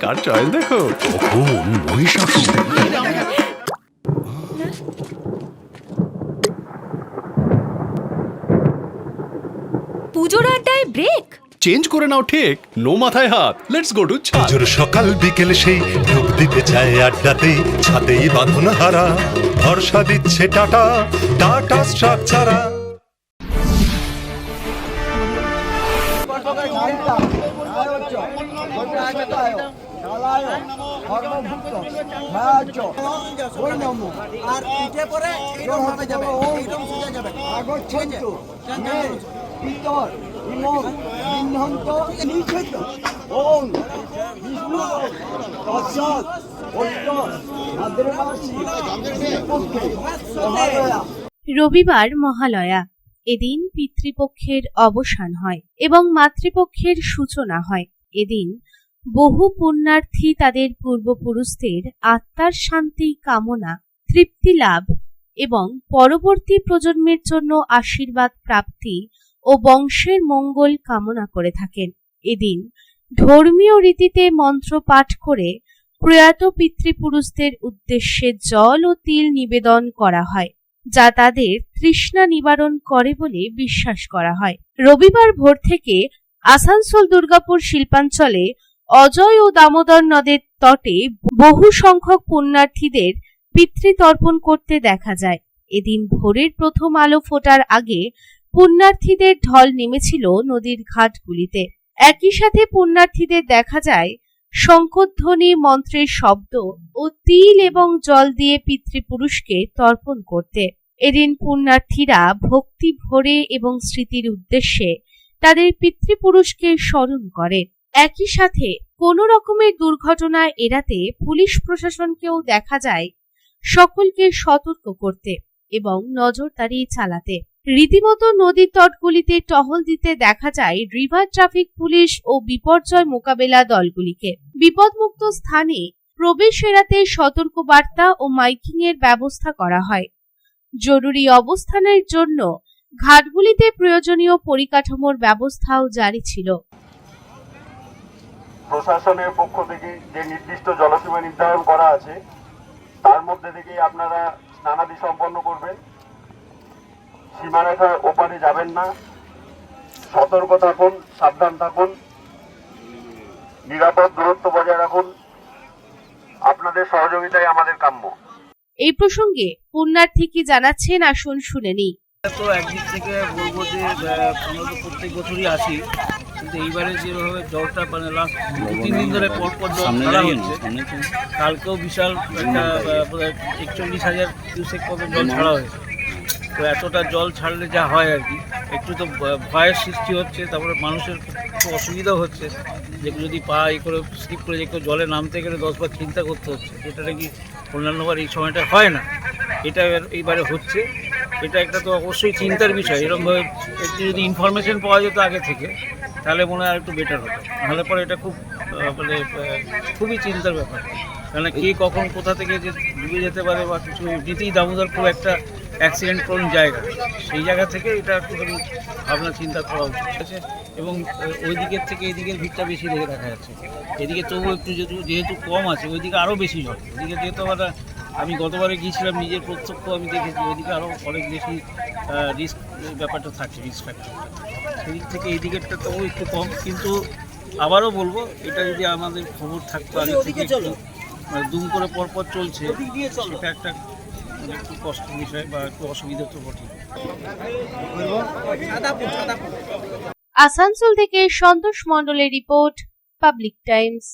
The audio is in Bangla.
তার চয়েস দেখো। কখন মহিষাসুর পুজোর আড্ডায় ব্রেক চেঞ্জ করে নাও ঠিক, নো মাথায় হাত। লেটস গো টু ছাদ। পুজোর সকাল বিকেল সেই ডুব দিতে যায় আড্ডাতে, ছাদেই বাঁধন হারা ভরসা দিচ্ছে টাটা, টাটা স্ট্রাকচারা। রবিবার মহালয়া। এদিন পিতৃপক্ষের অবসান হয় এবং মাতৃপক্ষের সূচনা হয়। এদিন বহু পুণ্যার্থী তাদের পূর্বপুরুষদের আত্মার শান্তি কামনা, তৃপ্তি লাভ এবং পরবর্তী প্রজন্মের জন্য আশীর্বাদ প্রাপ্তি ও বংশের মঙ্গল কামনা করে থাকেন। এদিন ধর্মীয় রীতিতে মন্ত্র পাঠ করে প্রয়াত পিতৃপুরুষদের উদ্দেশ্যে জল ও তিল নিবেদন করা হয়, যা তাদের তৃষ্ণা নিবারণ করে বলে বিশ্বাস করা হয়। রবিবার ভোর থেকে আসানসোল দুর্গাপুর শিল্পাঞ্চলে অজয় ও দামোদর নদের তটে বহু সংখ্যক পুণ্যার্থীদের পিতৃতর্পণ করতে দেখা যায়। এদিন ভোরের প্রথম আলো ফোটার আগে পুণ্যার্থীদের ঢল নেমেছিল নদীর ঘাটগুলিতে। একই সাথে পুণ্যার্থীদের দেখা যায় শঙ্খধ্বনি, মন্ত্রের শব্দ ও তিল এবং জল দিয়ে পিতৃপুরুষকে তর্পণ করতে। এদিন পুণ্যার্থীরা ভক্তি ভরে এবং স্মৃতির উদ্দেশ্যে তাদের পিতৃপুরুষকে স্মরণ করেন। একই সাথে কোনো রকমের দুর্ঘটনা এড়াতে পুলিশ প্রশাসনকেও দেখা যায় সকলকে সতর্ক করতে এবং নজরদারি চালাতে। রীতিমতো নদীর তটগুলিতে টহল দিতে দেখা যায় রিভার ট্রাফিক পুলিশ ও বিপর্যয় মোকাবেলা দলগুলিকে। বিপদমুক্ত স্থানে প্রবেশ এড়াতে সতর্কবার্তা ও মাইকিং এর ব্যবস্থা করা হয়। জরুরি অবস্থানের জন্য ঘাটগুলিতে প্রয়োজনীয় পরিকাঠামোর ব্যবস্থাও জারি ছিল। প্রশাসনের পক্ষ থেকে যে নির্দিষ্ট জলসীমা নির্ধারণ করা আছে তার মধ্যে থেকে আপনারা স্নানাদি সম্পন্ন করবেন। সীমারেখার ওপারে যাবেন না, সতর্ক থাকুন, সাবধান থাকুন, নিরাপদ দূরত্ব বজায় রাখুন। আপনাদের সহযোগিতাই আমাদের কাম্য। এই প্রসঙ্গে পুণ্যার্থী কি জানাচ্ছেন আসুন শুনে নিই। তো একদিক থেকে বলবো যে আমরা তো প্রত্যেক বছরই আসি, কিন্তু এইবারে যেভাবে জলটা মানে লাস্ট 2-3 দিন ধরে পরপর জল ছাড়া হচ্ছে, কালকেও বিশাল একটা 41,000 কিউসেক মতো জল ছাড়া হয়েছে। তো এতটা জল ছাড়লে যা হয় আর কি, একটু তো ভয়ের সৃষ্টি হচ্ছে, তারপরে মানুষের খুব অসুবিধাও হচ্ছে যে যদি পা এই করে স্লিপ করে যে একটু জলে নামতে গেলে 10 বার চিন্তা করতে হচ্ছে, যেটা নাকি অন্যান্যবার এই সময়টা হয় না, এটা এইবারে হচ্ছে। এটা একটা তো অবশ্যই চিন্তার বিষয়। এরকমভাবে একটু যদি ইনফরমেশন পাওয়া যেত আগে থেকে তাহলে মনে হয় একটু বেটার হতো। নাহলে পরে এটা খুব মানে খুবই চিন্তার ব্যাপার, কেন কে কখন কোথা থেকে যে ডুবে যেতে পারে বা কিছু। এমনিতেই দামোদর খুব একটা অ্যাক্সিডেন্ট প্রবণ জায়গা, সেই জায়গা থেকে এটা একটুখানি ভাবনা চিন্তা করা উচিত আছে। এবং ওই দিকের থেকে এই দিকের ভিড়টা বেশি দেখে দেখা যাচ্ছে। এদিকে তবু একটু যেহেতু কম আছে, ওইদিকে আরও বেশি জল। ওইদিকে যেহেতু আমি গতবারে গিয়েছিলাম, নিজের প্রত্যক্ষ আমি দেখেছি, ওইদিকে আরও অনেক বেশি রিস্ক ব্যাপারটা থাকে, রিস্ক ফ্যাক্টরটা। সেদিক থেকে এই দিকেরটা তবু একটু কম, কিন্তু আবারও বলবো এটা যদি আমাদের খবর থাকতো আগে থেকে, মানে দুম করে পরপর চলছে, এটা একটা একটু কষ্টের বিষয় বা একটু অসুবিধা তো বটে। আসানসোল থেকে সন্তোষ মণ্ডলের রিপোর্ট, পাবলিক টাইমস।